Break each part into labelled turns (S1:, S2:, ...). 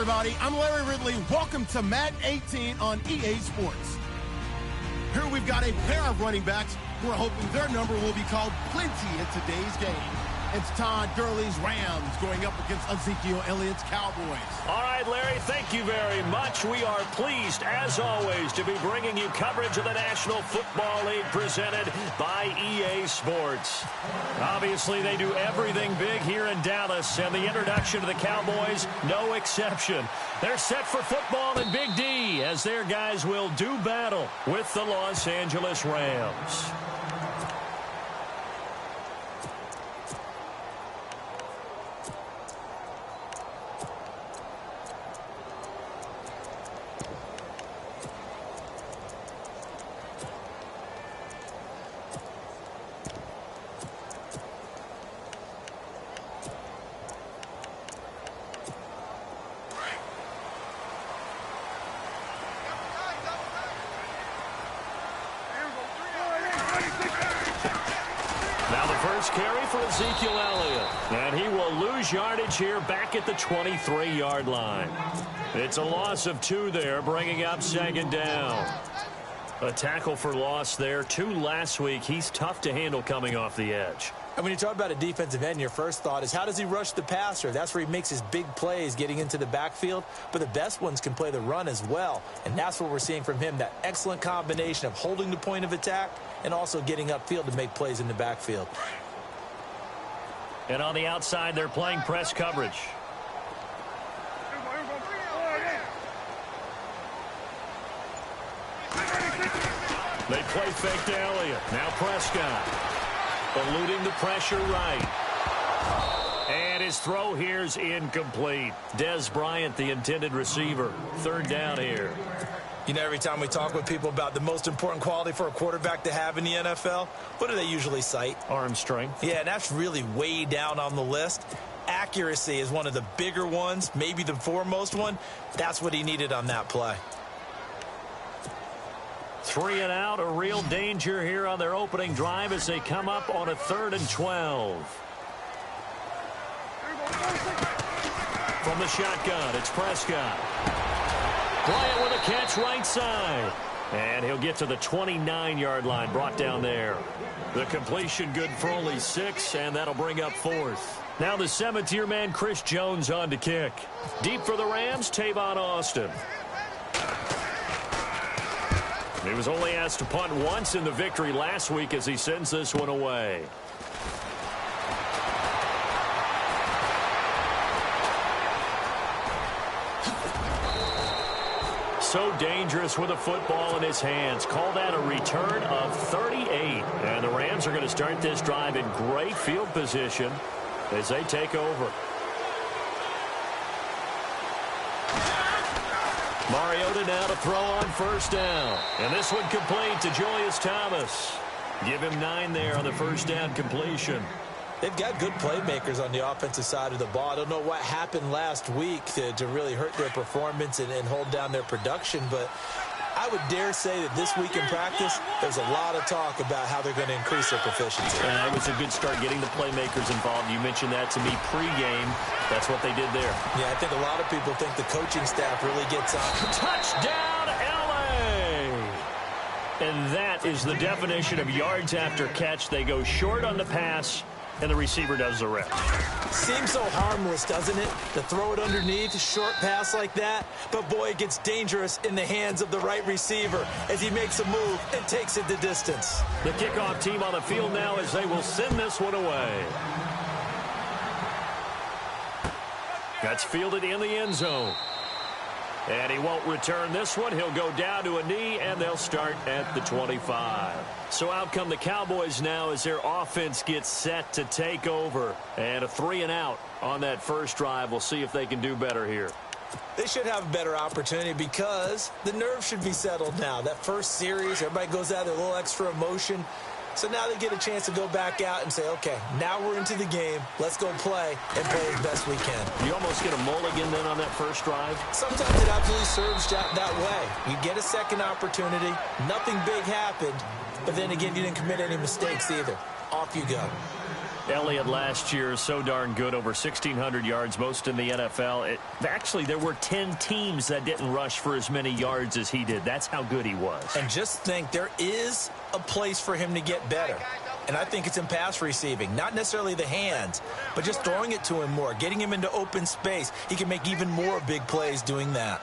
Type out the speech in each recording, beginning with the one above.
S1: everybody. I'm Larry Ridley. Welcome to Madden 18 on EA Sports. Here we've got a pair of running backs who are hoping their number will be called plenty in today's game. It's Todd Gurley's Rams going up against Ezekiel Elliott's Cowboys.
S2: All right, Larry, thank you very much. We are pleased, as always, to be bringing you coverage of the National Football League presented by EA Sports. Obviously, they do everything big here in Dallas, and the introduction to the Cowboys, no exception. They're set for football in Big D, as their guys will do battle with the Los Angeles Rams. Carry for Ezekiel Elliott, and he will lose yardage here back at the 23-yard line. It's a loss of 2 there, bringing up second down. A tackle for loss there, 2 last week. He's tough to handle coming off the edge.
S3: And when you talk about a defensive end, your first thought is, how does he rush the passer? That's where he makes his big plays getting into the backfield. But the best ones can play the run as well. And that's what we're seeing from him, that excellent combination of holding the point of attack and also getting upfield to make plays in the backfield.
S2: And on the outside, they're playing press coverage. They play fake to Elliott. Now Prescott. Eluding the pressure right. And his throw here's incomplete. Des Bryant, the intended receiver. Third down here.
S3: You know, every time we talk with people about the most important quality for a quarterback to have in the NFL, what do they usually cite?
S2: Arm strength.
S3: Yeah, and that's really way down on the list. Accuracy is one of the bigger ones, maybe the foremost one. That's what he needed on that play.
S2: 3 and out, a real danger here on their opening drive as they come up on a 3rd and 12. From the shotgun, it's Prescott. Bryant with a catch right side. And he'll get to the 29-yard line, brought down there. The completion good for only 6, and that'll bring up 4th. Now the 7th-year man, Chris Jones, on to kick. Deep for the Rams, Tavon Austin. He was only asked to punt once in the victory last week as he sends this one away. So dangerous with a football in his hands. Call that a return of 38. And the Rams are going to start this drive in great field position as they take over. Mariota now to throw on first down. And this one complete to Julius Thomas. Give him 9 there on the first down completion.
S3: They've got good playmakers on the offensive side of the ball. I don't know what happened last week to really hurt their performance and hold down their production, but I would dare say that this week in practice, there's a lot of talk about how they're going to increase their proficiency.
S2: And it was a good start getting the playmakers involved. You mentioned that to me pregame. That's what they did there.
S3: Yeah, I think a lot of people think the coaching staff really gets on.
S2: Touchdown, L.A. And that is the definition of yards after catch. They go short on the pass, and the receiver does the rest.
S3: Seems so harmless, doesn't it? To throw it underneath, a short pass like that. But, boy, it gets dangerous in the hands of the right receiver as he makes a move and takes it the distance.
S2: The kickoff team on the field now as they will send this one away. That's fielded in the end zone. And he won't return this one. He'll go down to a knee, and they'll start at the 25. So out come the Cowboys now as their offense gets set to take over. And a 3 and out on that first drive. We'll see if they can do better here.
S3: They should have a better opportunity because the nerves should be settled now. That first series, everybody goes out there, a little extra emotion. So now they get a chance to go back out and say, okay, now we're into the game. Let's go play and play as best we can.
S2: You almost get a mulligan then on that first drive?
S3: Sometimes it absolutely serves that way. You get a second opportunity. Nothing big happened. But then again, you didn't commit any mistakes either. Off you go.
S2: Elliott last year, so darn good, over 1,600 yards, most in the NFL. Actually, there were 10 teams that didn't rush for as many yards as he did. That's how good he was.
S3: And just think, there is a place for him to get better. And I think it's in pass receiving. Not necessarily the hands, but just throwing it to him more, getting him into open space. He can make even more big plays doing that.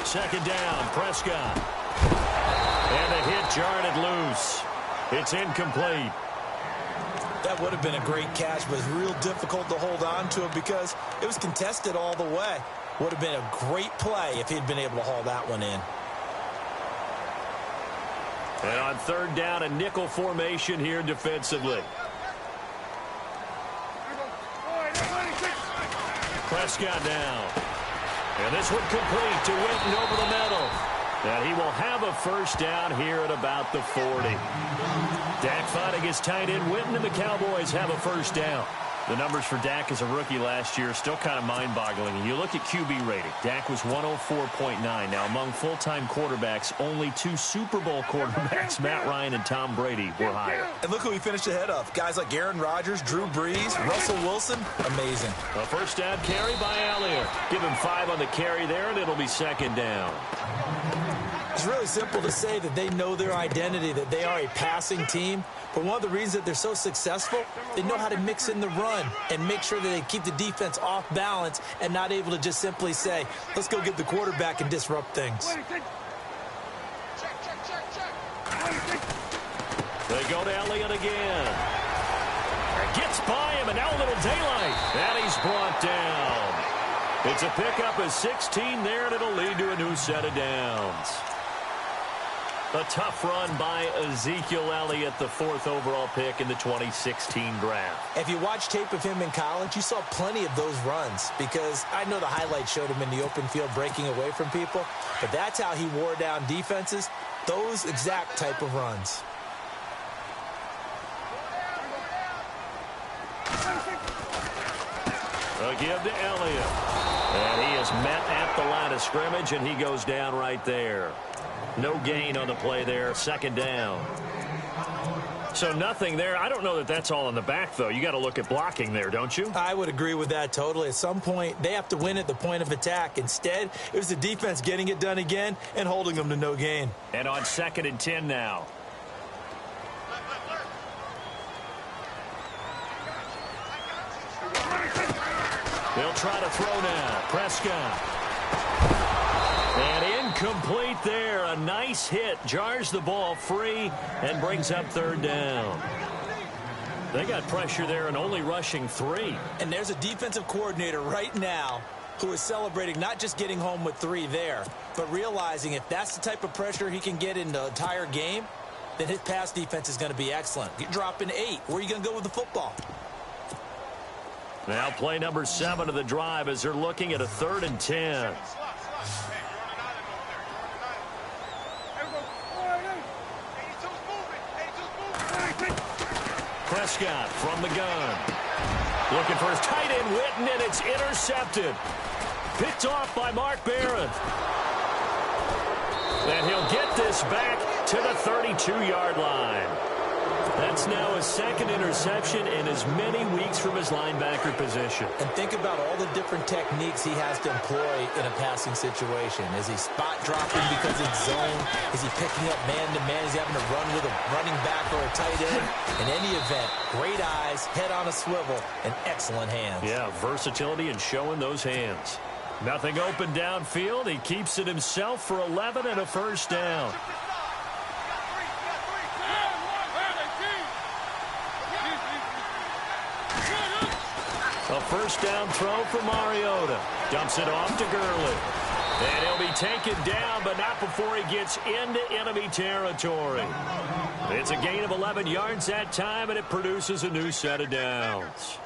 S2: Second down, Prescott. And the hit jarred it loose. It's incomplete.
S3: That would have been a great catch, but it's real difficult to hold on to it because it was contested all the way. Would have been a great play if he'd been able to haul that one in.
S2: And on third down, a nickel formation here defensively. Prescott now. And this one complete to Witten over the middle. And he will have a first down here at about the 40. Dak finding his tight end Witten, and the Cowboys have a first down. The numbers for Dak as a rookie last year are still kind of mind-boggling. You look at QB rating. Dak was 104.9. Now, among full-time quarterbacks, only 2 Super Bowl quarterbacks, Matt Ryan and Tom Brady, were higher.
S3: And look who he finished ahead of. Guys like Aaron Rodgers, Drew Brees, Russell Wilson. Amazing.
S2: A first down carry by Elliott. Give him 5 on the carry there, and it'll be second down.
S3: It's really simple to say that they know their identity, that they are a passing team. But one of the reasons that they're so successful, they know how to mix in the run and make sure that they keep the defense off balance and not able to just simply say, let's go get the quarterback and disrupt things.
S2: They go to Elliott again. Gets by him, and now a little daylight. And he's brought down. It's a pickup of 16 there, and it'll lead to a new set of downs. A tough run by Ezekiel Elliott, the 4th overall pick in the 2016 draft.
S3: If you watch tape of him in college, you saw plenty of those runs because I know the highlights showed him in the open field breaking away from people, but that's how he wore down defenses, those exact type of runs.
S2: A give to Elliott. And he is met at the line of scrimmage, and he goes down right there. No gain on the play there. Second down. So nothing there. I don't know that that's all in the back, though. You got to look at blocking there, don't you?
S3: I would agree with that totally. At some point, they have to win at the point of attack. Instead, it was the defense getting it done again and holding them to no gain.
S2: And on 2nd and 10 now. They'll try to throw now. Prescott. And incomplete there. A nice hit. Jars the ball free and brings up 3rd down. They got pressure there and only rushing 3.
S3: And there's a defensive coordinator right now who is celebrating not just getting home with 3 there, but realizing if that's the type of pressure he can get in the entire game, then his pass defense is going to be excellent. You're dropping 8. Where are you going to go with the football?
S2: Now play number 7 of the drive as they're looking at a 3rd and 10. Prescott from the gun. Looking for his tight end, Witten, and it's intercepted. Picked off by Mark Barron. And he'll get this back to the 32-yard line. That's now his 2nd interception in as many weeks from his linebacker position.
S3: And think about all the different techniques he has to employ in a passing situation. Is he spot dropping because it's zone? Is he picking up man-to-man? Is he having to run with a running back or a tight end? In any event, great eyes, head on a swivel, and excellent hands.
S2: Yeah, versatility and showing those hands. Nothing open downfield. He keeps it himself for 11 and a first down. A first down throw for Mariota. Dumps it off to Gurley. And he'll be taken down, but not before he gets into enemy territory. It's a gain of 11 yards that time, and it produces a new set of downs.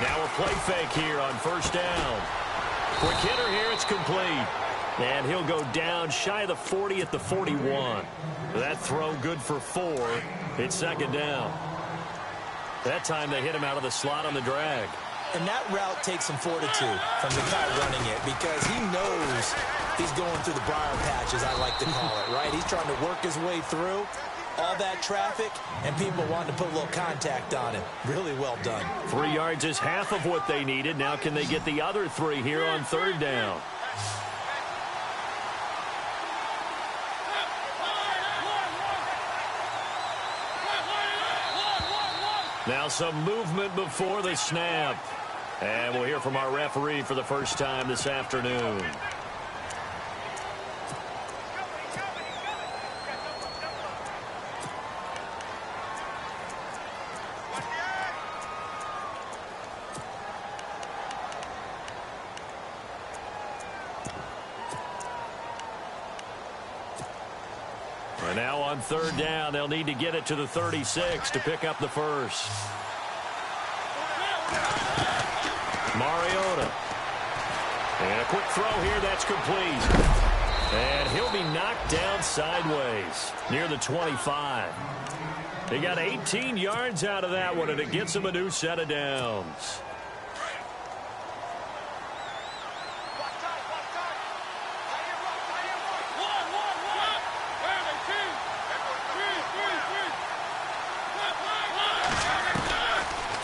S2: Now a play fake here on first down. Quick hitter here. It's complete. And he'll go down shy of the 40 at the 41. That throw good for 4. It's second down. That time they hit him out of the slot on the drag.
S3: And that route takes some fortitude from the guy running it because he knows he's going through the briar patch, as I like to call it, right? He's trying to work his way through all that traffic, and people wanted to put a little contact on him. Really well done.
S2: 3 yards is half of what they needed. Now can they get the other 3 here on third down? Now some movement before the snap. And we'll hear from our referee for the first time this afternoon. And now on third down, they'll need to get it to the 36 to pick up the first. Mariota. And a quick throw here, that's complete. And he'll be knocked down sideways near the 25. They got 18 yards out of that one, and it gets him a new set of downs.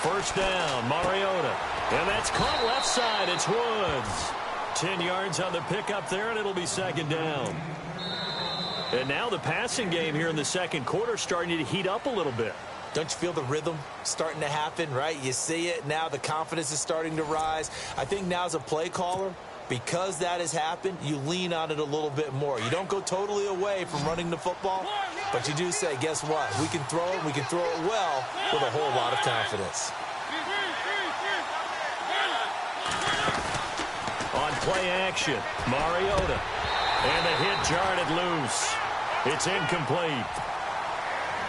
S2: First down, Mariota. And that's caught left side. It's Woods. 10 yards on the pickup there, and it'll be second down. And now the passing game here in the second quarter starting to heat up a little bit.
S3: Don't you feel the rhythm starting to happen, right? You see it now. The confidence is starting to rise. I think now as a play caller, because that has happened, you lean on it a little bit more. You don't go totally away from running the football, but you do say, guess what? We can throw it. We can throw it well with a whole lot of confidence.
S2: On play action, Mariota. And the hit jarred it loose. It's incomplete.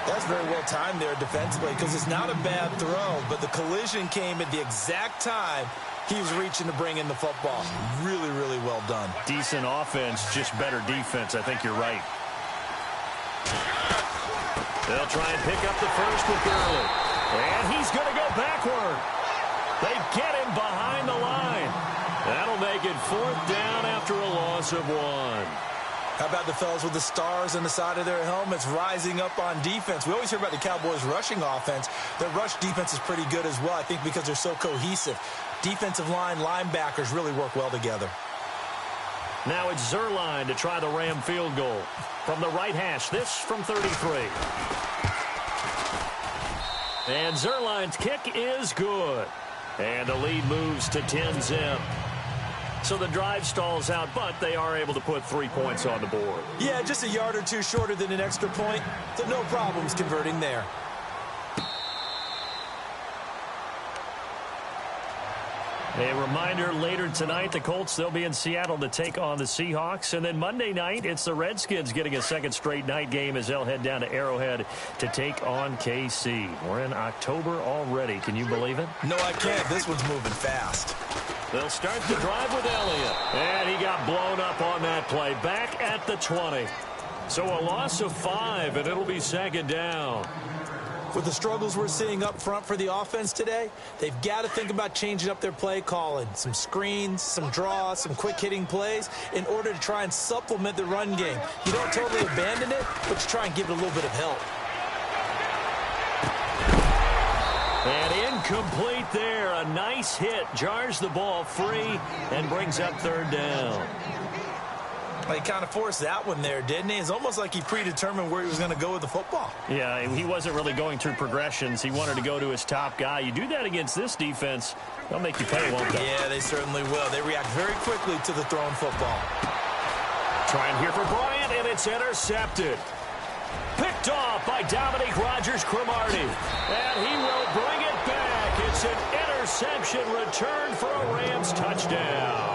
S3: That's very well timed there defensively because it's not a bad throw, but the collision came at the exact time he was reaching to bring in the football. Really, really well done.
S2: Decent offense, just better defense. I think you're right. They'll try and pick up the first with Gurley. And he's going to go backward. They get him behind the line. That'll make it fourth down after a loss of 1.
S3: How about the fellas with the stars on the side of their helmets rising up on defense? We always hear about the Cowboys' rushing offense. Their rush defense is pretty good as well, I think, because they're so cohesive. Defensive line, linebackers really work well together.
S2: Now it's Zerline to try the Ram field goal. From the right hash, this from 33. And Zerline's kick is good. And the lead moves to 10-zip. So the drive stalls out, but they are able to put 3 points on the board.
S3: Yeah, just a yard or two shorter than an extra point, so no problems converting there.
S2: A reminder, later tonight, the Colts, they'll be in Seattle to take on the Seahawks. And then Monday night, it's the Redskins getting a second straight night game as they'll head down to Arrowhead to take on KC. We're in October already. Can you believe it?
S3: No, I can't. This one's moving fast.
S2: They'll start the drive with Elliott. And he got blown up on that play. Back at the 20. So a loss of 5, and it'll be second down.
S3: With the struggles we're seeing up front for the offense today, they've got to think about changing up their play calling. Some screens, some draws, some quick-hitting plays in order to try and supplement the run game. You don't totally abandon it, but you try and give it a little bit of help.
S2: And incomplete there. A nice hit. Jars the ball free and brings up third down.
S3: He kind of forced that one there, didn't he? It's almost like he predetermined where he was going to go with the football.
S2: Yeah, he wasn't really going through progressions. He wanted to go to his top guy. You do that against this defense, they'll make you pay, won't they?
S3: Yeah, they certainly will. They react very quickly to the thrown football.
S2: Trying here for Bryant, and it's intercepted. Picked off by Dominique Rodgers-Cromartie. And he will bring it back. It's an interception return for a Rams touchdown.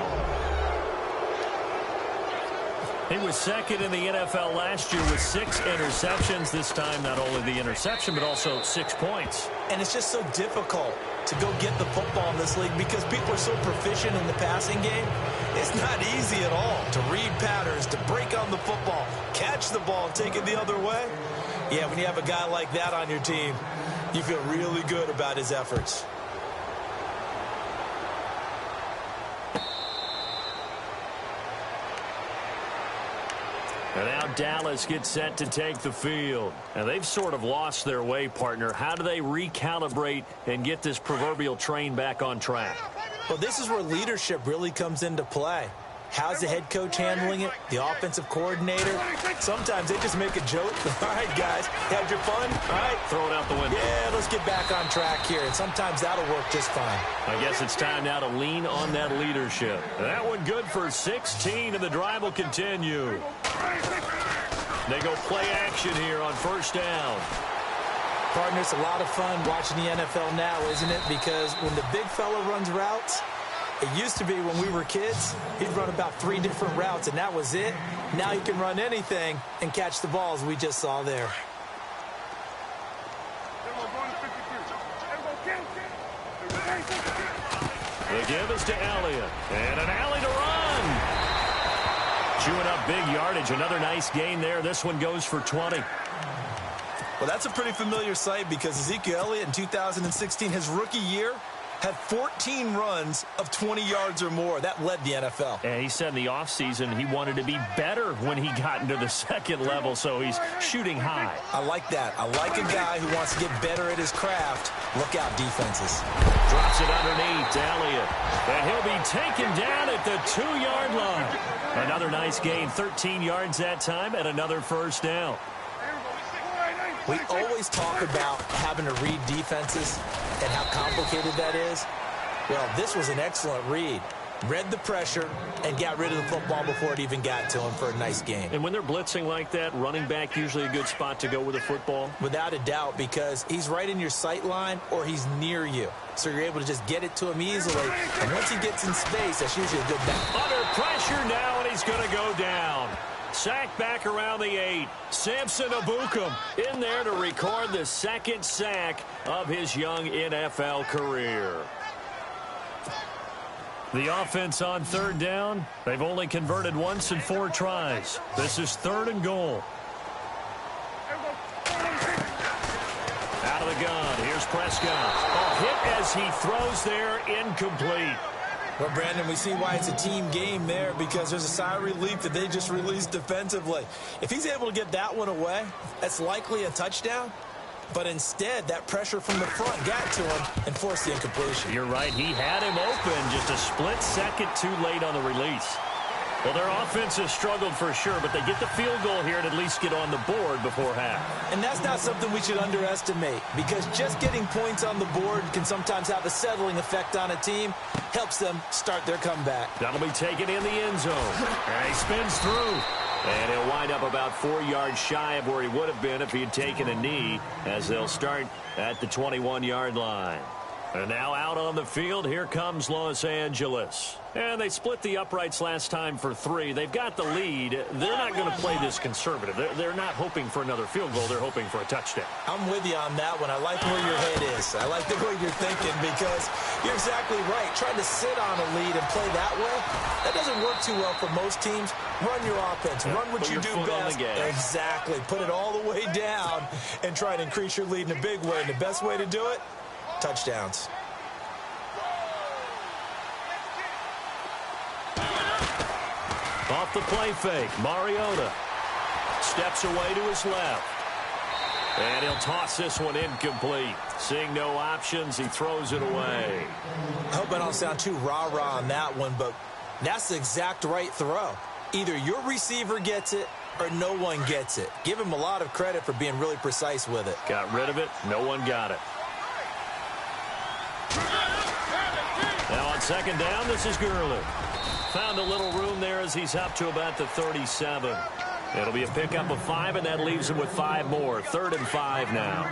S2: He was second in the NFL last year with 6 interceptions. This time, not only the interception, but also 6 points.
S3: And it's just so difficult to go get the football in this league because people are so proficient in the passing game. It's not easy at all to read patterns, to break on the football, catch the ball, take it the other way. Yeah, when you have a guy like that on your team, you feel really good about his efforts.
S2: And now Dallas gets set to take the field. And they've sort of lost their way, partner. How do they recalibrate and get this proverbial train back on track?
S3: Well, this is where leadership really comes into play. How's the head coach handling it? The offensive coordinator? Sometimes they just make a joke. All right, guys, had your fun? All right.
S2: Throw it out the window.
S3: Yeah, let's get back on track here. And sometimes that'll work just fine.
S2: I guess it's time now to lean on that leadership. That one good for 16, and the drive will continue. They go play action here on first down.
S3: Partner, it's a lot of fun watching the NFL now, isn't it? Because when the big fella runs routes, it used to be when we were kids, he'd run about 3 different routes, and that was it. Now he can run anything and catch the balls we just saw there.
S2: The give is to Elliott. And an alley to run. Chewing up big yardage. Another nice gain there. This one goes for 20.
S3: Well, that's a pretty familiar sight because Ezekiel Elliott in 2016, his rookie year, had 14 runs of 20 yards or more. That led the NFL.
S2: And he said in the offseason he wanted to be better when he got into the second level, so he's shooting high.
S3: I like that. I like a guy who wants to get better at his craft. Look out, defenses.
S2: Drops it underneath to Elliott. And he'll be taken down at the 2-yard line. Another nice gain, 13 yards that time, and another first down.
S3: We always talk about having to read defenses and how complicated that is. Well, this was an excellent read. Read the pressure and got rid of the football before it even got to him for a nice gain.
S2: And when they're blitzing like that, running back usually a good spot to go with the football?
S3: Without a doubt, because he's right in your sight line or he's near you. So you're able to just get it to him easily. And once he gets in space, that's usually a good bet.
S2: Under pressure now, and he's going to go down. Sack back around the 8. Samson Abukum in there to record the second sack of his young NFL career. The offense on third down, they've only converted once in 4 tries. This is 3rd and goal. Out of the gun, here's Prescott. A hit as he throws there, incomplete.
S3: Well, Brandon, we see why it's a team game there because there's a sigh of relief that they just released defensively. If he's able to get that one away, that's likely a touchdown. But instead, that pressure from the front got to him and forced the incompletion.
S2: You're right. He had him open, just a split second too late on the release. Well, their offense has struggled for sure, but they get the field goal here and at least get on the board before half.
S3: And that's not something we should underestimate because just getting points on the board can sometimes have a settling effect on a team. Helps them start their comeback.
S2: That'll be taken in the end zone. And he spins through. And he'll wind up about 4 yards shy of where he would have been if he had taken a knee as they'll start at the 21-yard line. And now out on the field, here comes Los Angeles. And they split the uprights last time for 3. They've got the lead. They're not going to play this conservative. They're not hoping for another field goal. They're hoping for a touchdown.
S3: I'm with you on that one. I like where your head is. I like the way you're thinking because you're exactly right. Trying to sit on a lead and play that way, that doesn't work too well for most teams. Run your offense. Run what you do best. Exactly. Put it all the way down and try to increase your lead in a big way. And the best way to do it, touchdowns.
S2: Off the play fake, Mariota steps away to his left. And he'll toss this one incomplete. Seeing no options, he throws it away.
S3: I hope I don't sound too rah-rah on that one, but that's the exact right throw. Either your receiver gets it or no one gets it. Give him a lot of credit for being really precise with it.
S2: Got rid of it. No one got it. Now on second down, this is Gurley. Found a little room there as he's up to about the 37. It'll be a pickup of 5, and that leaves him with 5 more. 3rd and 5 now.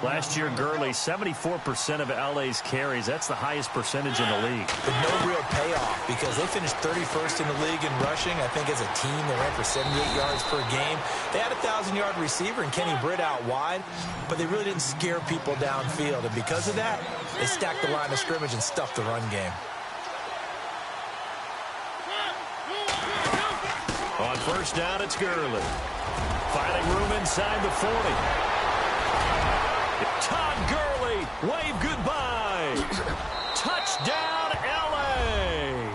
S2: Last year, Gurley, 74% of LA's carries. That's the highest percentage in the league.
S3: But no real payoff because they finished 31st in the league in rushing. I think as a team, they ran for 78 yards per game. They had a 1,000-yard receiver in Kenny Britt out wide, but they really didn't scare people downfield. And because of that, they stacked the line of scrimmage and stuffed the run game.
S2: first down, it's Gurley. Finding room inside the 40. Todd Gurley, wave goodbye. Touchdown, L.A.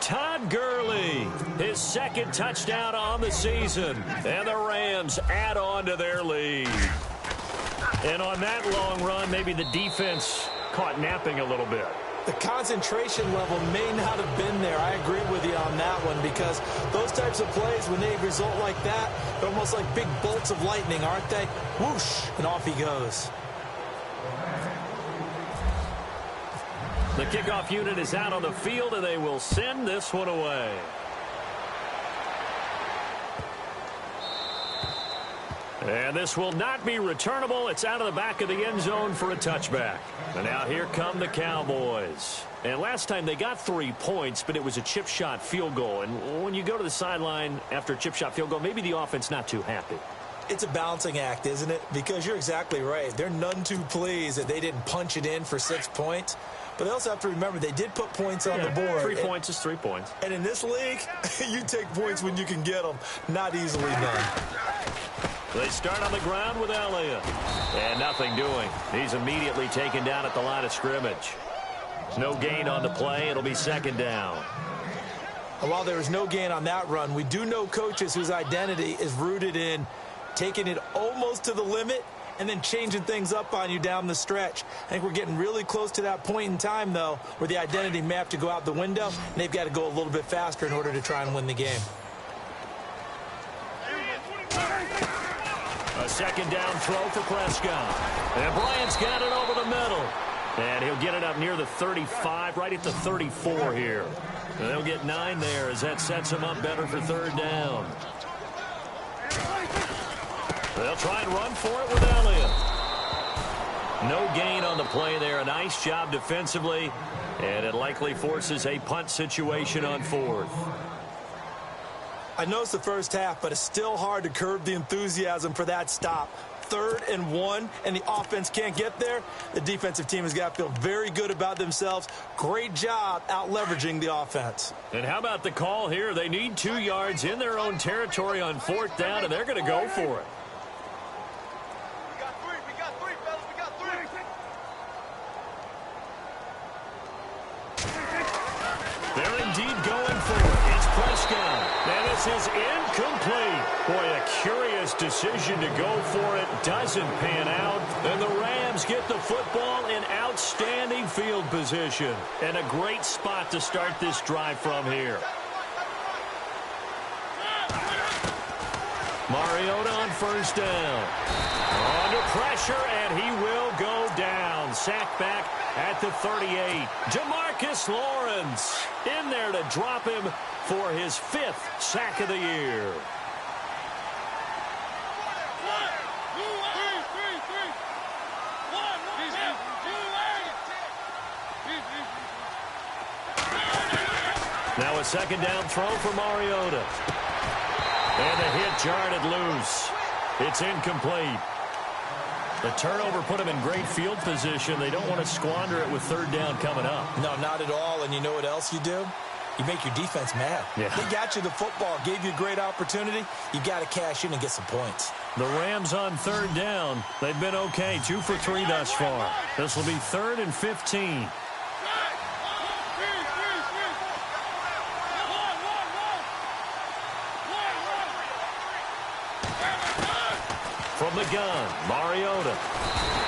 S2: Todd Gurley, his second touchdown on the season. And the Rams add on to their lead. And on that long run, maybe the defense caught napping a little bit.
S3: The concentration level may not have been there. I agree with you on that one, because those types of plays, when they result like that, they're almost like big bolts of lightning, aren't they? Whoosh, and off he goes.
S2: The kickoff unit is out on the field, and they will send this one away. And this will not be returnable. It's out of the back of the end zone for a touchback. And now here come the Cowboys. And last time they got 3 points, but it was a chip shot field goal. And when you go to the sideline after a chip shot field goal, maybe the offense not too happy.
S3: It's a balancing act, isn't it? Because you're exactly right. They're none too pleased that they didn't punch it in for 6 points. But they also have to remember they did put points on the board.
S2: 3 points is 3 points.
S3: And in this league, you take points when you can get them. Not easily done.
S2: They start on the ground with Elliott. And nothing doing. He's immediately taken down at the line of scrimmage. No gain on the play. It'll be second down.
S3: And while there was no gain on that run, we do know coaches whose identity is rooted in taking it almost to the limit and then changing things up on you down the stretch. I think we're getting really close to that point in time, though, where the identity may have to go out the window, and they've got to go a little bit faster in order to try and win the game.
S2: A second down throw for Prescott. And Bryant's got it over the middle. And he'll get it up near the 35, right at the 34 here. And they'll get 9 there as that sets him up better for third down. They'll try and run for it with Elliott. No gain on the play there. A nice job defensively. And it likely forces a punt situation on fourth.
S3: I know it's the first half, but it's still hard to curb the enthusiasm for that stop. 3rd and 1, and the offense can't get there. The defensive team has got to feel very good about themselves. Great job out leveraging the offense.
S2: And how about the call here? They need 2 yards in their own territory on 4th down, and they're going to go for it.
S4: We got three, fellas. We got 3.
S2: They're indeed going for it. It's Prescott. And this is incomplete. Boy, a curious decision to go for it. Doesn't pan out. And the Rams get the football in outstanding field position. And a great spot to start this drive from here. Mariota on first down. Under pressure, and he will go down. Sacked back at the 38. Jamarcus Lawrence in there to drop him for his 5th sack of the year. Now a second down throw for Mariota. And the hit jarred it loose. It's incomplete. The turnover put him in great field position. They don't want to squander it with 3rd down coming up.
S3: No, not at all. And you know what else you do? You make your defense mad.
S2: Yeah.
S3: They got you the football, gave you a great opportunity. You got to cash in and get some points.
S2: The Rams on 3rd down. They've been okay, 2 for 3 thus far. This will be 3rd and 15. From the gun, Mariota.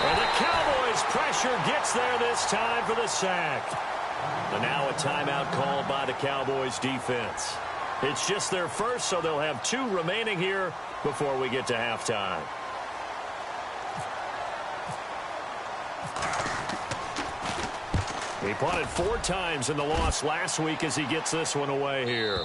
S2: And the Cowboys' pressure gets there this time for the sack. And now a timeout called by the Cowboys defense. It's just their first, so they'll have 2 remaining here before we get to halftime. He punted 4 times in the loss last week as he gets this one away here.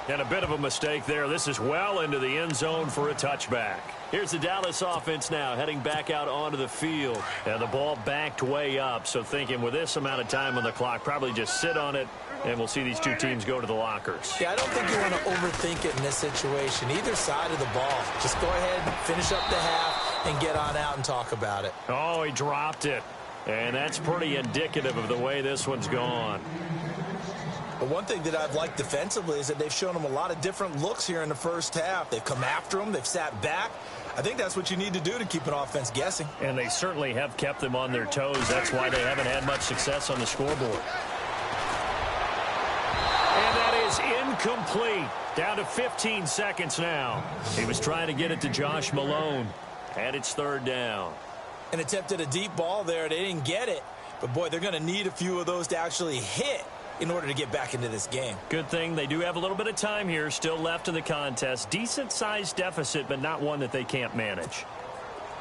S2: And a bit of a mistake there. This is well into the end zone for a touchback. Here's the Dallas offense now heading back out onto the field. And the ball backed way up. So thinking with this amount of time on the clock, probably just sit on it, and we'll see these 2 teams go to the lockers.
S3: Yeah, I don't think you want to overthink it in this situation. Either side of the ball. Just go ahead, finish up the half, and get on out and talk about it.
S2: Oh, he dropped it. And that's pretty indicative of the way this one's gone.
S3: But one thing that I've liked defensively is that they've shown them a lot of different looks here in the first half. They've come after them. They've sat back. I think that's what you need to do to keep an offense guessing.
S2: And they certainly have kept them on their toes. That's why they haven't had much success on the scoreboard. And that is incomplete. Down to 15 seconds now. He was trying to get it to Josh Malone. And it's third down.
S3: And attempted a deep ball there. They didn't get it. But, boy, they're going to need a few of those to actually hit in order to get back into this game.
S2: Good thing they do have a little bit of time here still left in the contest. Decent-sized deficit, but not one that they can't manage.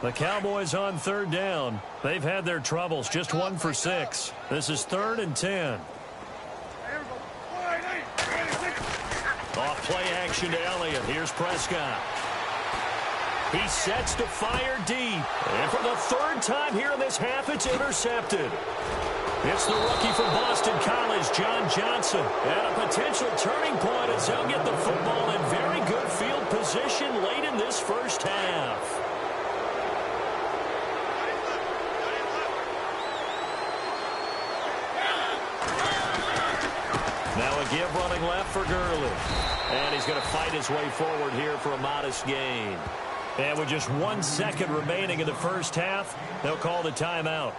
S2: The Cowboys on third down. They've had their troubles, just 1 for 6. This is 3rd and 10. Off play action to Elliott. Here's Prescott. He sets to fire deep. And for the 3rd time here in this half, it's intercepted. It's the rookie from Boston College, John Johnson. And a potential turning point as he'll get the football in very good field position late in this first half. Now a give running left for Gurley. And he's going to fight his way forward here for a modest gain. And with just 1 second remaining in the first half, they'll call the timeout.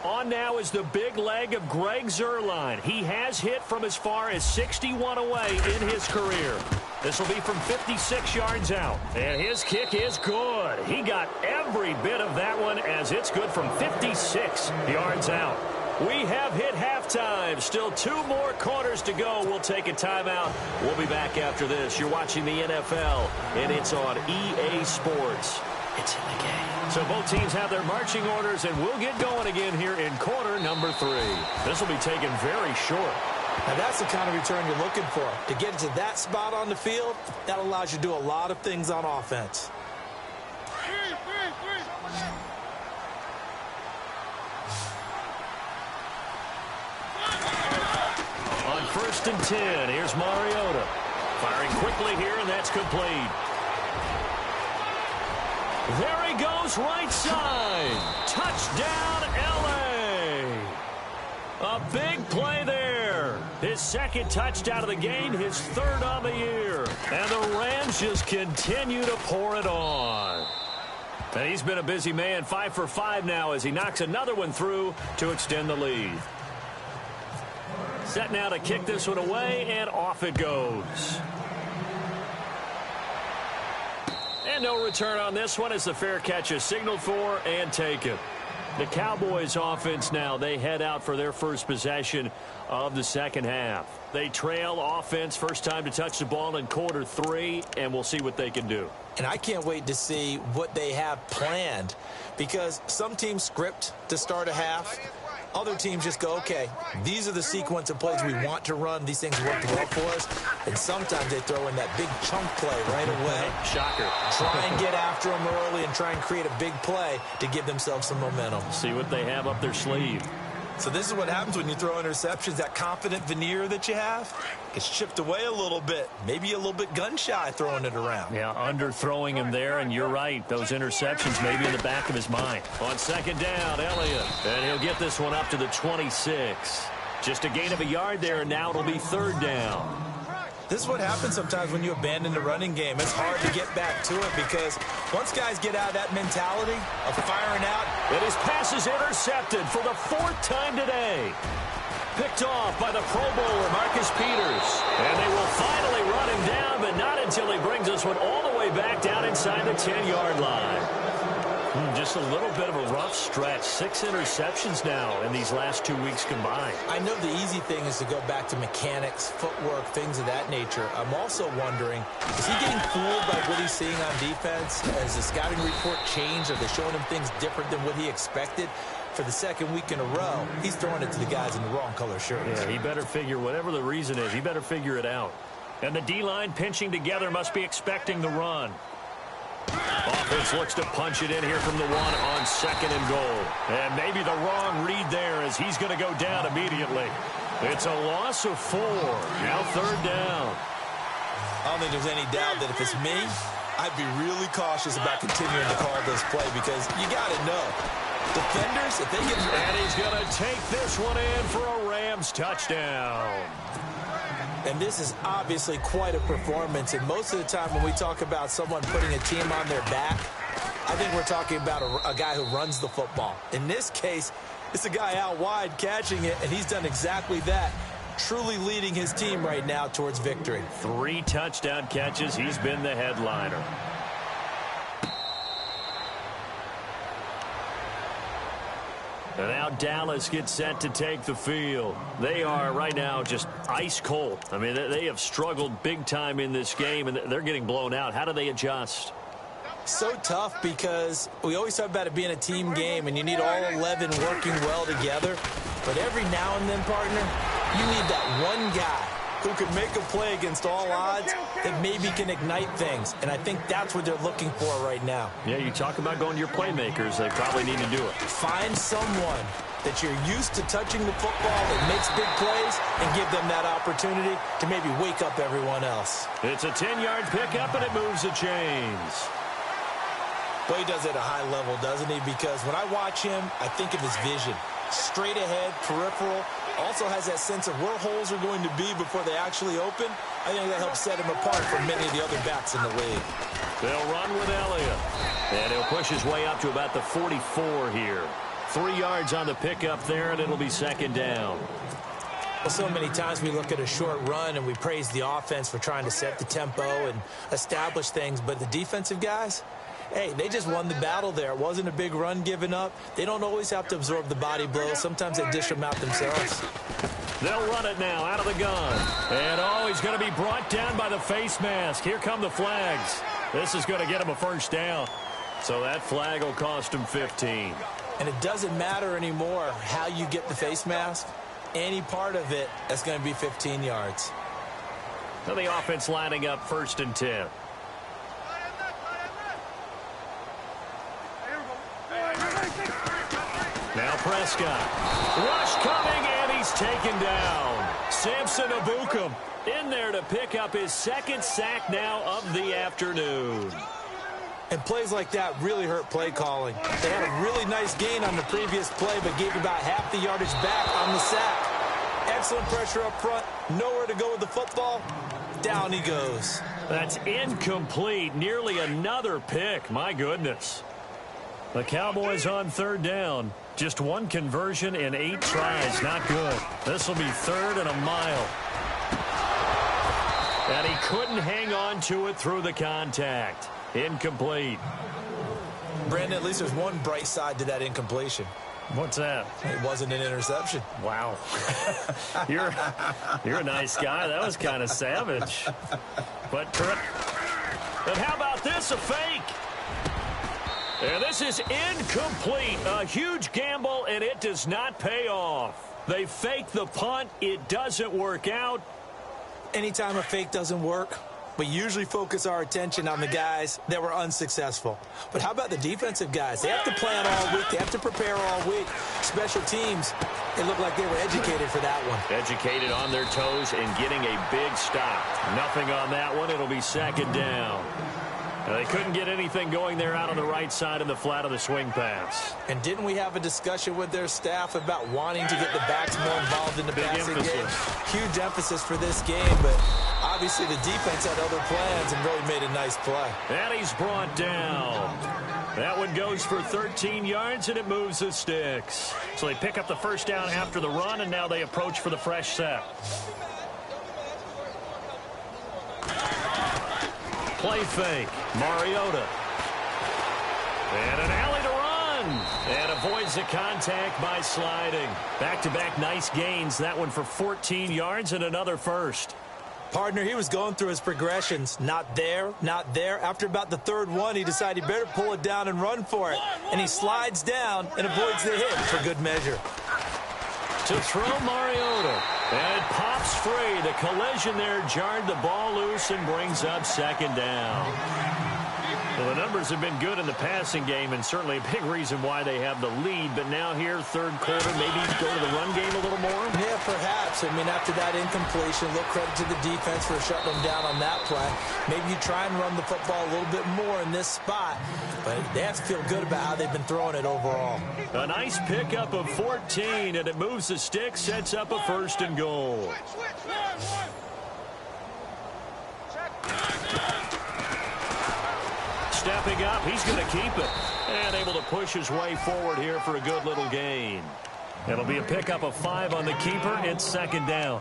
S2: On now is the big leg of Greg Zuerlein. He has hit from as far as 61 away in his career. This will be from 56 yards out. And his kick is good. He got every bit of that one as it's good from 56 yards out. We have hit halftime. Still 2 more quarters to go. We'll take a timeout. We'll be back after this. You're watching the NFL, and it's on EA Sports. It's in the game. So both teams have their marching orders, and we'll get going again here in quarter number 3. This will be taken very short.
S3: Now, that's the kind of return you're looking for. To get into that spot on the field, that allows you to do a lot of things on offense.
S2: On 1st and 10, here's Mariota. Firing quickly here, and that's complete. There he goes, right side. Touchdown, L.A. A big play there. His 2nd touchdown of the game, his 3rd on the year. And the Rams just continue to pour it on. And he's been a busy man, 5 for 5 now as he knocks another one through to extend the lead. Set now to kick this one away, and off it goes. And no return on this one as the fair catch is signaled for and taken. The Cowboys offense now, they head out for their first possession of the second half. They trail offense, first time to touch the ball in quarter 3, and we'll see what they can do.
S3: And I can't wait to see what they have planned, because some teams script to start a half. Other teams just go, okay, these are the sequence of plays we want to run. These things worked well for us. And sometimes they throw in that big chunk play right away.
S2: Shocker.
S3: Try and get after them early and try and create a big play to give themselves some momentum.
S2: See what they have up their sleeve.
S3: So this is what happens when you throw interceptions. That confident veneer that you have gets chipped away a little bit. Maybe a little bit gun-shy throwing it around.
S2: Yeah, underthrowing him there, and you're right. Those interceptions may be in the back of his mind. On 2nd down, Elliott. And he'll get this one up to the 26. Just a gain of a yard there, and now it'll be 3rd down.
S3: This is what happens sometimes when you abandon the running game. It's hard to get back to it because once guys get out of that mentality of firing out.
S2: And his pass is intercepted for the 4th time today. Picked off by the Pro Bowler, Marcus Peters. And they will finally run him down, but not until he brings this one all the way back down inside the 10-yard line. Just a little bit of a rough stretch. 6 interceptions now in these last 2 weeks combined.
S3: I know the easy thing is to go back to mechanics, footwork, things of that nature. I'm also wondering, is he getting fooled by what he's seeing on defense? Has the scouting report changed? Are they showing him things different than what he expected? For the 2nd week in a row, he's throwing it to the guys in the wrong color shirts.
S2: Yeah, he better figure, whatever the reason is, he better figure it out. And the D-line pinching together must be expecting the run. Offense looks to punch it in here from the 1 on 2nd and goal. And maybe the wrong read there as he's going to go down immediately. It's a loss of 4. Now 3rd down.
S3: I don't think there's any doubt that if it's me, I'd be really cautious about continuing to call this play because you got to know Defenders, if they get...
S2: And he's going to take this one in for a Rams touchdown.
S3: And this is obviously quite a performance. And most of the time when we talk about someone putting a team on their back, I think we're talking about a guy who runs the football. In this case, it's a guy out wide catching it, and he's done exactly that, truly leading his team right now towards victory.
S2: 3 touchdown catches. He's been the headliner. And now Dallas gets set to take the field. They are right now just ice cold. I mean, they have struggled big time in this game, and they're getting blown out. How do they adjust?
S3: So tough because we always talk about it being a team game, and you need all 11 working well together. But every now and then, partner, you need that one guy who can make a play against all odds that maybe can ignite things. And I think that's what they're looking for right now.
S2: Yeah, you talk about going to your playmakers. They probably need to do it.
S3: Find someone that you're used to touching the football that makes big plays and give them that opportunity to maybe wake up everyone else.
S2: It's a 10-yard pickup, and it moves the chains.
S3: Boy, he does it at a high level, doesn't he? Because when I watch him, I think of his vision. Straight ahead, peripheral, also has that sense of where holes are going to be before they actually open. I think that helps set him apart from many of the other backs in the league.
S2: They'll run with Elliott. And he'll push his way up to about the 44 here. 3 yards on the pickup there, and it'll be second down.
S3: Well, so many times we look at a short run and we praise the offense for trying to set the tempo and establish things, but the defensive guys, hey, they just won the battle there. It wasn't a big run given up. They don't always have to absorb the body blows. Sometimes they dish them out themselves.
S2: They'll run it now out of the gun. And, oh, he's going to be brought down by the face mask. Here come the flags. This is going to get him a first down. So that flag will cost him 15.
S3: And it doesn't matter anymore how you get the face mask. Any part of it, that's going to be 15 yards.
S2: Now the offense lining up 1st and 10. Now Prescott. Rush coming, and he's taken down. Samson Ebukam in there to pick up his 2nd sack now of the afternoon.
S3: And plays like that really hurt play calling. They had a really nice gain on the previous play, but gave about half the yardage back on the sack. Excellent pressure up front. Nowhere to go with the football. Down he goes.
S2: That's incomplete. Nearly another pick. My goodness. The Cowboys on 3rd down. Just 1 conversion in 8 tries. Not good. This will be 3rd and a mile. And he couldn't hang on to it through the contact. Incomplete.
S3: Brandon, at least there's one bright side to that incompletion.
S2: What's that?
S3: It wasn't an interception.
S2: Wow. You're a nice guy. That was kind of savage. But how about this? A fake. And this is incomplete. A huge gamble, and it does not pay off. They fake the punt. It doesn't work out.
S3: Anytime a fake doesn't work, we usually focus our attention on the guys that were unsuccessful. But how about the defensive guys? They have to plan all week. They have to prepare all week. Special teams, it looked like they were educated for that one.
S2: Educated on their toes and getting a big stop. Nothing on that one. It'll be 2nd down. Now, they couldn't get anything going there out on the right side in the flat of the swing pass.
S3: And didn't we have a discussion with their staff about wanting to get the backs more involved in the passing game? Huge emphasis for this game, but obviously the defense had other plans and really made a nice play.
S2: And he's brought down. That one goes for 13 yards, and it moves the sticks. So they pick up the 1st down after the run, and now they approach for the fresh set. Play fake. Mariota. And an alley to run. And avoids the contact by sliding. Back-to-back nice gains. That one for 14 yards and another first.
S3: Partner, he was going through his progressions. Not there, not there. After about the 3rd one, he decided he better pull it down and run for it. And he slides down and avoids the hit for good measure.
S2: To throw Mariota. And it pops free. The collision there jarred the ball loose and brings up 2nd down. Well, the numbers have been good in the passing game, and certainly a big reason why they have the lead. But now here, third quarter, maybe go to the run game a little more?
S3: Yeah, perhaps. I mean, after that incompletion, a little credit to the defense for shutting them down on that play. Maybe you try and run the football a little bit more in this spot, but they have to feel good about how they've been throwing it overall.
S2: A nice pickup of 14, and it moves the stick, sets up a 1st and goal. Stepping up, he's going to keep it. And able to push his way forward here for a good little gain. It'll be a pickup of 5 on the keeper. It's 2nd down.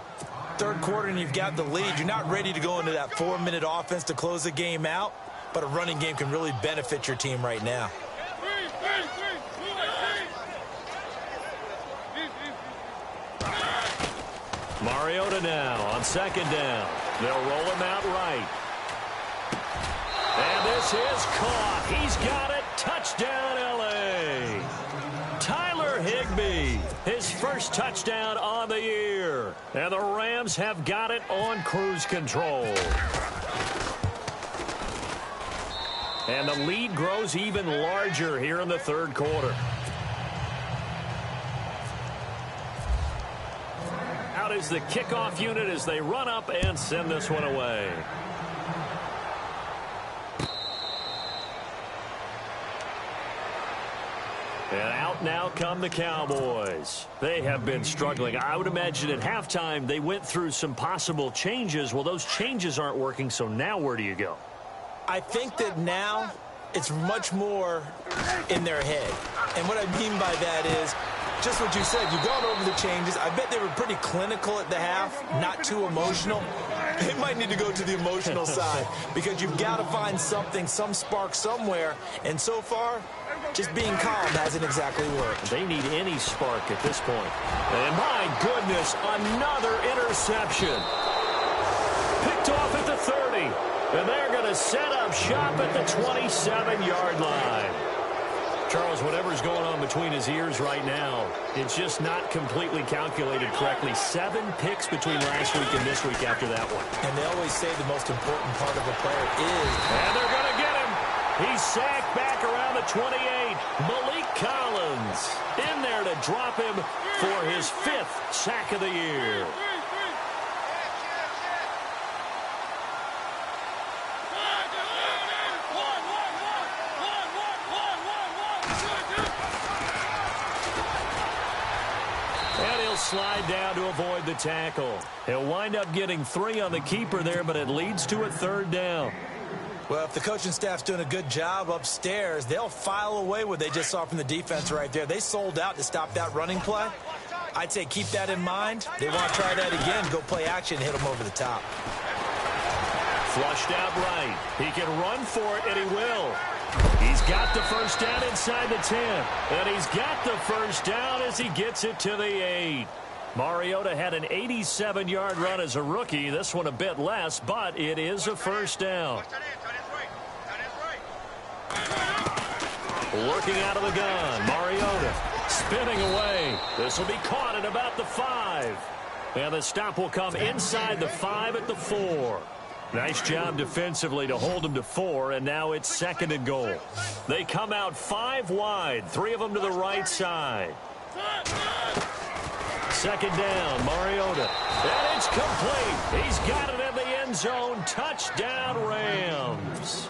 S3: Third quarter and you've got the lead. You're not ready to go into that 4-minute offense to close the game out, but a running game can really benefit your team right now.
S2: Mariota now on 2nd down. They'll roll him out right. And this is caught. He's got it. Touchdown, L.A. Tyler Higbee, his first touchdown on the year. And the Rams have got it on cruise control. And the lead grows even larger here in the third quarter. Out is the kickoff unit as they run up and send this one away. And out now come the Cowboys. They have been struggling. I would imagine at halftime they went through some possible changes. Well, those changes aren't working, so now where do you go?
S3: I think that now it's much more in their head. And what I mean by that is just what you said. You've gone over the changes. I bet they were pretty clinical at the half, not too emotional. They might need to go to the emotional side because you've got to find something, some spark somewhere. And so far, just being calm hasn't exactly worked.
S2: They need any spark at this point. And my goodness, another interception. Picked off at the 30. And they're going to set up shop at the 27-yard line. Charles, whatever's going on between his ears right now, it's just not completely calculated correctly. 7 picks between last week and this week after that one.
S3: And they always say the most important part of a player is...
S2: And they're going to get him. He's sacked back around the 28. Malik Collins in there to drop him for his 5th sack of the year. Slide down to avoid the tackle. He'll wind up getting 3 on the keeper there, but it leads to a 3rd down.
S3: Well, if the coaching staff's doing a good job upstairs, they'll file away what they just saw from the defense right there. They sold out to stop that running play. I'd say keep that in mind. They want to try that again, go play action, hit them over the top.
S2: Flushed out right. He can run for it, and he will. He's got the first down inside the 10. And he's got the first down as he gets it to the 8. Mariota had an 87-yard run as a rookie. This one a bit less, but it is a first down. Working out of the gun, Mariota spinning away. This will be caught at about the 5. And the stop will come inside the 5 at the 4. Nice job defensively to hold him to 4, and now it's 2nd and goal. They come out 5 wide, 3 of them to the right side. 2nd down, Mariota. And it's complete. He's got it in the end zone. Touchdown, Rams.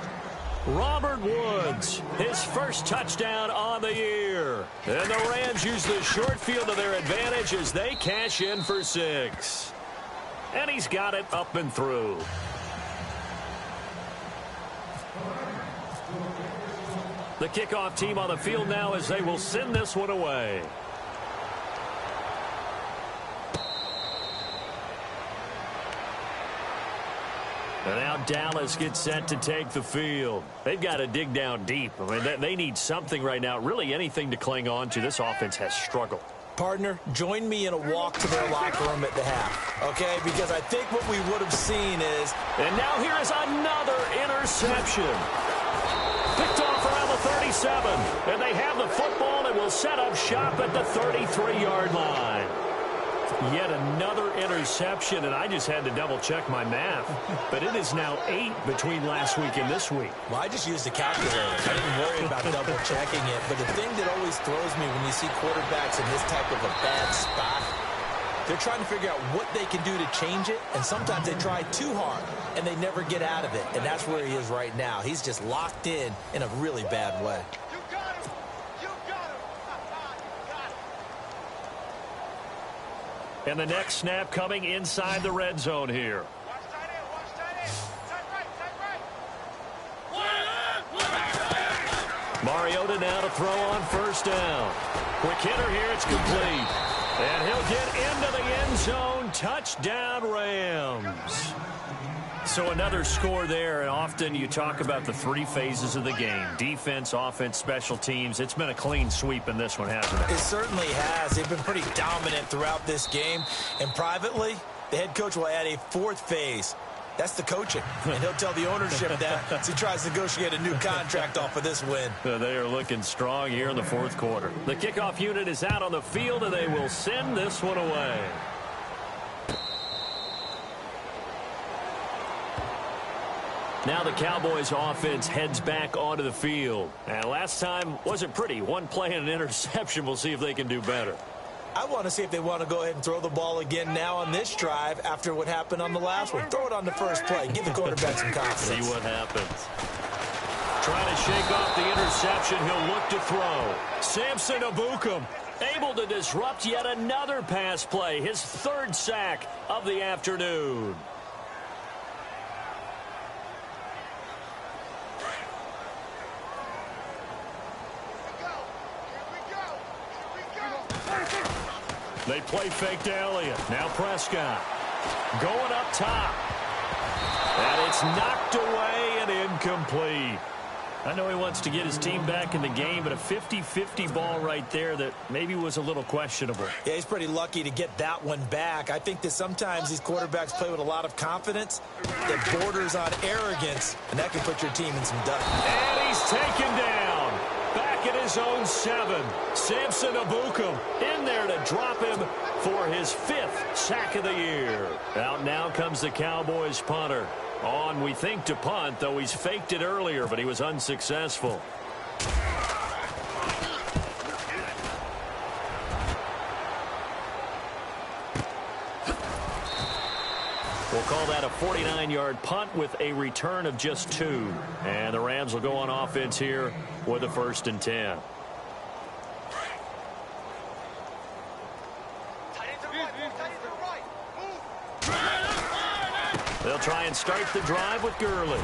S2: Robert Woods, his first touchdown on the year. And the Rams use the short field to their advantage as they cash in for 6. And he's got it up and through. The kickoff team on the field now as they will send this one away. And now Dallas gets set to take the field. They've got to dig down deep. I mean, they need something right now, really anything to cling on to. This offense has struggled.
S3: Partner, join me in a walk to their locker room at the half, okay? Because I think what we would have seen is...
S2: And now here is another interception. Picked off around the 37. And they have the football and will set up shop at the 33-yard line. Yet another interception, and I just had to double-check my math. But it is now 8 between last week and this week.
S3: Well, I just used a calculator. I didn't worry about double-checking it. But the thing that always throws me when you see quarterbacks in this type of a bad spot, they're trying to figure out what they can do to change it, and sometimes they try too hard, and they never get out of it. And that's where he is right now. He's just locked in a really bad way.
S2: And the next snap coming inside the red zone here. Mariota now to throw on first down. Quick hitter here, it's complete. And he'll get into the end zone. Touchdown, Rams. So another score there, and often you talk about the 3 phases of the game. Defense, offense, special teams. It's been a clean sweep in this one, hasn't it?
S3: It certainly has. They've been pretty dominant throughout this game. And privately, the head coach will add a 4th phase. That's the coaching. And he'll tell the ownership that as he tries to negotiate a new contract off of this win.
S2: They are looking strong here in the 4th quarter. The kickoff unit is out on the field, and they will send this one away. Now the Cowboys offense heads back onto the field. And last time wasn't pretty. One play and an interception. We'll see if they can do better.
S3: I want to see if they want to go ahead and throw the ball again now on this drive after what happened on the last one. Throw it on the first play. Give the quarterback some confidence.
S2: See what happens. Trying to shake off the interception. He'll look to throw. Samson Ebukam able to disrupt yet another pass play. His 3rd sack of the afternoon. They play fake to Elliott. Now Prescott. Going up top. And it's knocked away and incomplete. I know he wants to get his team back in the game, but a 50-50 ball right there that maybe was a little questionable.
S3: Yeah, he's pretty lucky to get that one back. I think that sometimes these quarterbacks play with a lot of confidence that borders on arrogance, and that can put your team in some dust.
S2: And he's taken down. Back at his own 7. Samson Ebukam in there to drop him for his 5th sack of the year. Out now comes the Cowboys punter. On, we think, to punt, though he's faked it earlier, but he was unsuccessful. We'll call that a 49-yard punt with a return of just 2. And the Rams will go on offense here with a 1st and 10. They'll try and start the drive with Gurley.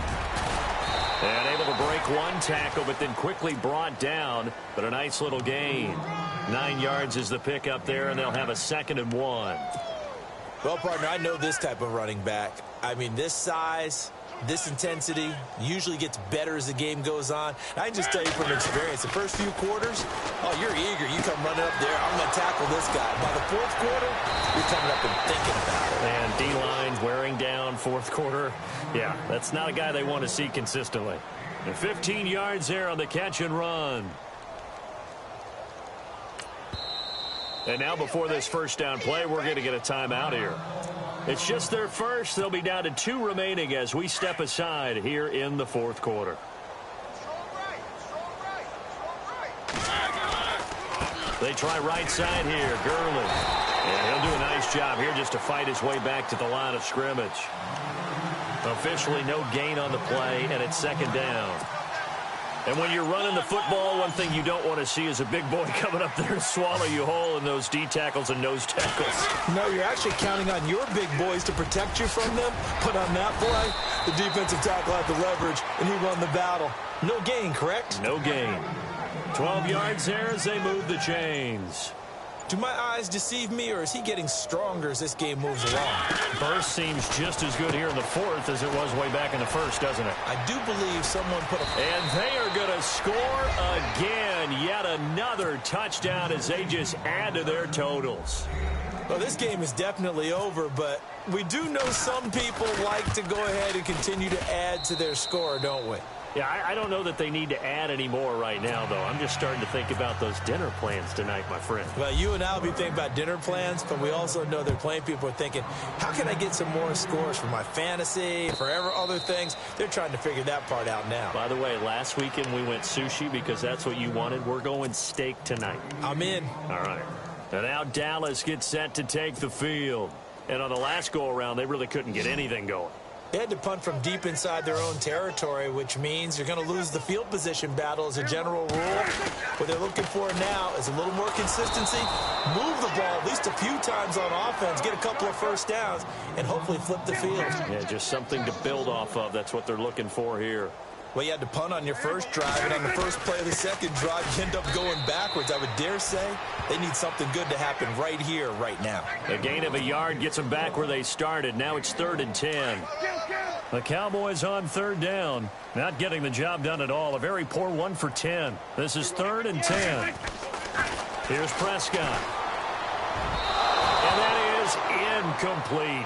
S2: And able to break one tackle, but then quickly brought down. But a nice little gain. 9 yards is the pickup there, and they'll have a 2nd and 1.
S3: Well, partner, I know this type of running back. I mean, this size, this intensity usually gets better as the game goes on. I can just tell you from experience, the first few quarters, oh, you're eager. You come running up there. I'm going to tackle this guy. By the 4th quarter, you're coming up and thinking about it.
S2: And D-line wearing down 4th quarter. Yeah, that's not a guy they want to see consistently. And 15 yards there on the catch and run. And now before this first down play, we're going to get a timeout here. It's just their first. They'll be down to 2 remaining as we step aside here in the 4th quarter. They try right side here. Gurley. And he'll do a nice job here just to fight his way back to the line of scrimmage. Officially no gain on the play, and it's 2nd down. And when you're running the football, one thing you don't want to see is a big boy coming up there and swallow you whole in those D tackles and nose tackles.
S3: No, you're actually counting on your big boys to protect you from them. But on that play, the defensive tackle had the leverage, and he won the battle. No gain, correct?
S2: No gain. 12 yards there as they move the chains.
S3: Do my eyes deceive me, or is he getting stronger as this game moves along?
S2: Burst seems just as good here in the 4th as it was way back in the 1st, doesn't it?
S3: I do believe someone put a...
S2: And they are going to score again. Yet another touchdown as they just add to their totals.
S3: Well, this game is definitely over, but we do know some people like to go ahead and continue to add to their score, don't we?
S2: Yeah, I don't know that they need to add any more right now, though. I'm just starting to think about those dinner plans tonight, my friend.
S3: Well, you and I will be thinking about dinner plans, but we also know they're playing people are thinking, how can I get some more scores for my fantasy, for other things? They're trying to figure that part out now.
S2: By the way, last weekend we went sushi because that's what you wanted. We're going steak tonight.
S3: I'm in.
S2: All right. And now Dallas gets set to take the field. And on the last go-around, they really couldn't get anything going.
S3: They had to punt from deep inside their own territory, which means you're going to lose the field position battle as a general rule. What they're looking for now is a little more consistency, move the ball at least a few times on offense, get a couple of first downs, and hopefully flip the field.
S2: Yeah, just something to build off of. That's what they're looking for here.
S3: Well, you had to punt on your first drive, and on the first play of the second drive, you end up going backwards. I would dare say they need something good to happen right here, right now.
S2: A gain of a yard gets them back where they started. Now it's 3rd and 10. The Cowboys on 3rd down. Not getting the job done at all. A very poor 1 for 10. This is 3rd and 10. Here's Prescott. And that is incomplete.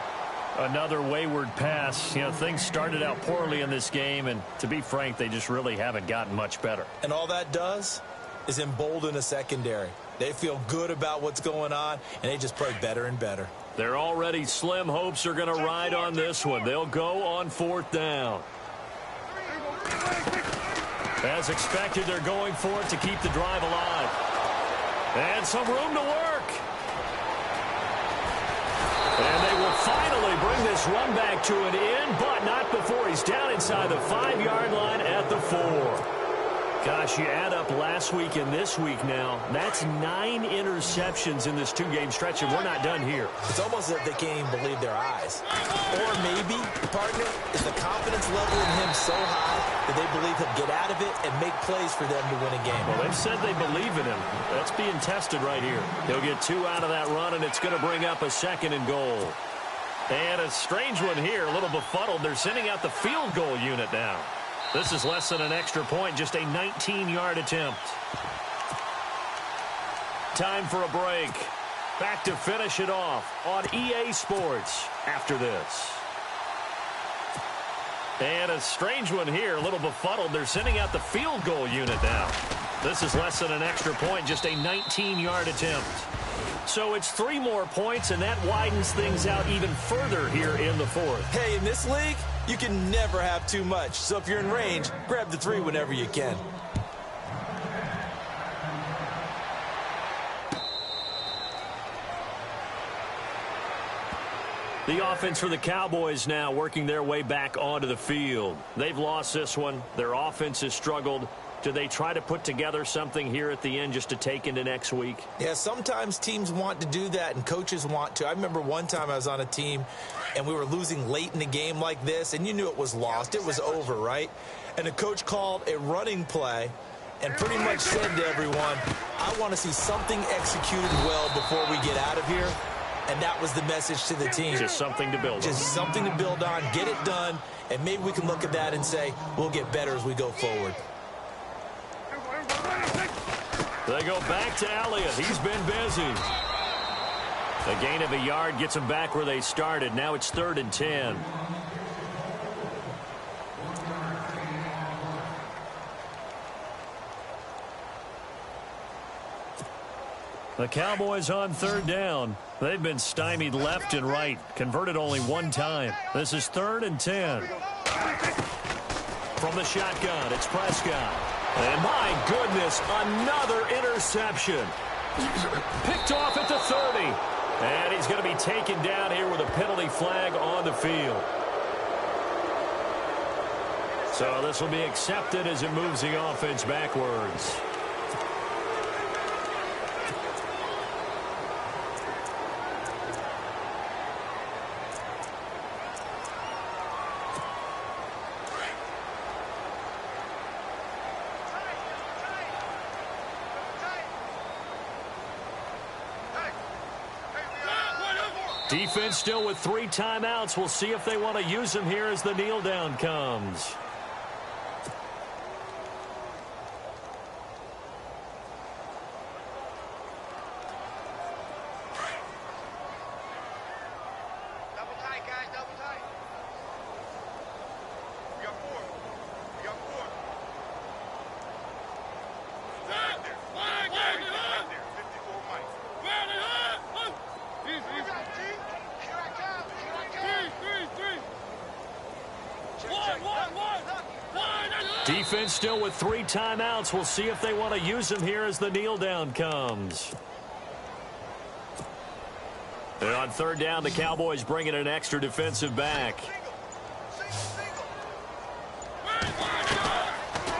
S2: Another wayward pass. You know, things started out poorly in this game, and to be frank, they just really haven't gotten much better.
S3: And all that does is embolden a secondary. They feel good about what's going on, and they just play better and better.
S2: Their already slim hopes are going to ride on this one. They'll go on 4th down. As expected, they're going for it to keep the drive alive. And some room to work. And they will finally bring this run back to an end, but not before he's down inside the 5-yard line at the 4. Gosh, you add up last week and this week now, that's 9 interceptions in this 2-game stretch, and we're not done here.
S3: It's almost as if they can't even believe their eyes. Or maybe, partner, is the confidence level in him so high that they believe he'll get out of it and make plays for them to win a game.
S2: Well, they've said they believe in him. That's being tested right here. He'll get 2 out of that run, and it's going to bring up a 2nd and goal. And a strange one here, a little befuddled. They're sending out the field goal unit now. This is less than an extra point, just a 19-yard attempt. Time for a break. Back to finish it off on EA Sports after this. And a strange one here, a little befuddled. They're sending out the field goal unit now. This is less than an extra point, just a 19-yard attempt. So it's 3 more points, and that widens things out even further here in the 4th.
S3: Hey, in this league, you can never have too much. So if you're in range, grab the 3 whenever you can.
S2: The offense for the Cowboys now working their way back onto the field. They've lost this one. Their offense has struggled. Do they try to put together something here at the end just to take into next week?
S3: Yeah, sometimes teams want to do that and coaches want to. I remember one time I was on a team and we were losing late in the game like this, and you knew it was lost. It was over, right? And the coach called a running play and pretty much said to everyone, I want to see something executed well before we get out of here. And that was the message to the team.
S2: Just something to build on.
S3: Just something to build on, get it done, and maybe we can look at that and say, we'll get better as we go forward.
S2: They go back to Elliott. He's been busy. A gain of a yard gets them back where they started. Now it's 3rd and 10. The Cowboys on 3rd down. They've been stymied left and right. Converted only 1 time. This is 3rd and 10. From the shotgun, it's Prescott. And my goodness, another interception. Picked off at the 30. And he's going to be taken down here with a penalty flag on the field. So this will be accepted as it moves the offense backwards. Defense still with 3 timeouts. We'll see if they want to use them here as the kneel down comes.
S4: Double tight, guys, double tight. We got 4. We got 4.
S2: Defense still with 3 timeouts. We'll see if they want to use them here as the kneel down comes. And on 3rd down, the Cowboys bring in an extra defensive back.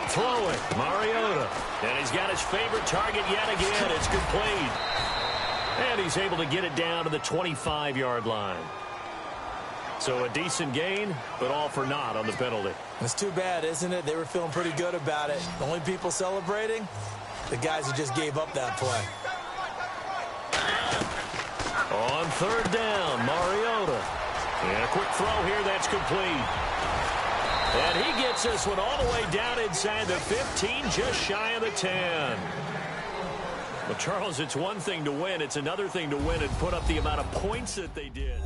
S2: Throw it, Mariota. And he's got his favorite target yet again. It's complete. And he's able to get it down to the 25-yard line. So a decent gain, but all for naught on the penalty.
S3: It's too bad, isn't it? They were feeling pretty good about it. The only people celebrating, the guys who just gave up that play.
S2: On 3rd down, Mariota. And a quick throw here, that's complete. And he gets this one all the way down inside the 15, just shy of the 10. Well, Charles, it's one thing to win. It's another thing to win and put up the amount of points that they did.